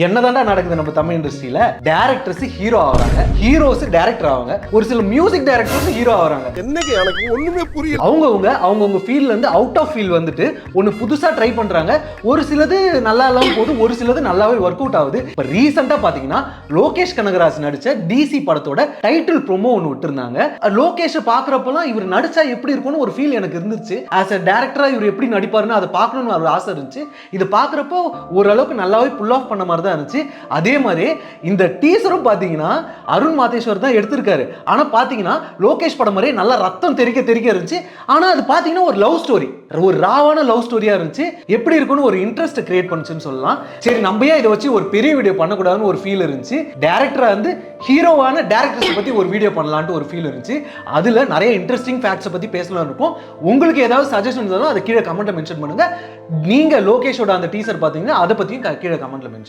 என்னதான்டா நடக்குது நம்ம தமிழ் இண்டஸ்ட்ரியில? டைரக்டர்ஸ் ஹீரோ ஆகுறாங்க, ஹீரோஸ் டைரக்டர் ஆவாங்க, ஒரு சில மியூசிக் டைரக்டர்ஸ் ஹீரோ ஆகுறாங்க. என்னங்க எனக்கு ஒண்ணுமே புரியல. அவங்கவுங்க ஃபீல்ட்ல இருந்து அவுட் ஆஃப் ஃபீல்ட் வந்துட்டு ஒன்னு புதுசா ட்ரை பண்றாங்க. ஒரு சிலது நல்லா இல்லாம போகுது, ஒரு சிலது நல்லாவே ஒர்க் அவுட் ஆகுது. இப்ப ரீசெண்டா பாத்தீங்கன்னா லோகேஷ் கனகராஜ் நடிச்ச டிசி படத்தோட டைட்டில் ப்ரோமோ ஒன்னு விட்டுருந்தாங்க. லோகேஷ் பாக்குறப்பெல்லாம் இவர் நடிச்சா எப்படி இருக்கும்னு ஒரு ஃபீல் எனக்கு இருந்துச்சு. ஆஸ் அ டைரக்டரா இவர் எப்படி நடிப்பாருன்னு அதை பார்க்கணும்னு ஒரு ஆசை இருந்துச்சு. இது பாக்குறப்போ ஓரளவுக்கு நல்லாவே புல் ஆஃப் பண்ண மாதிரி தான் இருந்துச்சு. அதே மாதிரி இந்த டீசரும் பாத்தீங்கன்னா அருண் மாதேஸ்வர் தான் எடுத்திருக்காரு. ஆனா பாத்தீங்கன்னா லோகேஷ் படம் மாதிரி நல்லா ரத்தம் தெறிக்க தெறிக்க இருந்துச்சு. ஆனா அது பாத்தீங்கன்னா ஒரு லவ் ஸ்டோரி, ஒரு ராவான லவ் ஸ்டோரியா இருந்துச்சு. எப்படி இருக்குன்னு ஒரு இன்ட்ரெஸ்ட் கிரியேட் பண்ணுச்சுன்னு சொல்லலாம். சரி, நம்ம ஏன் இதை வச்சு ஒரு பெரிய வீடியோ பண்ணக்கூடாதுன்னு ஒரு ஃபீல் இருந்துச்சு. டைரக்டரா வந்து ஹீரோவான டைரக்டர்ஸ் பத்தி ஒரு வீடியோ பண்ணலாம்னு ஒரு ஃபீல் இருந்துச்சு. அதுல நிறைய இன்ட்ரெஸ்டிங் ஃபேக்ட்ஸ் பத்தி பேசலாம்னு இருக்கும். உங்களுக்கு ஏதாவது சஜஷன் இருந்தாலும் அதை கீழே கமெண்ட்ல மென்ஷன் பண்ணுங்க. நீங்க லோகேஷோட அந்த டீசர் பாத்தீங்கன்னா அதை பத்தியும் கீழே கமெண்ட்ல மென்ஷன்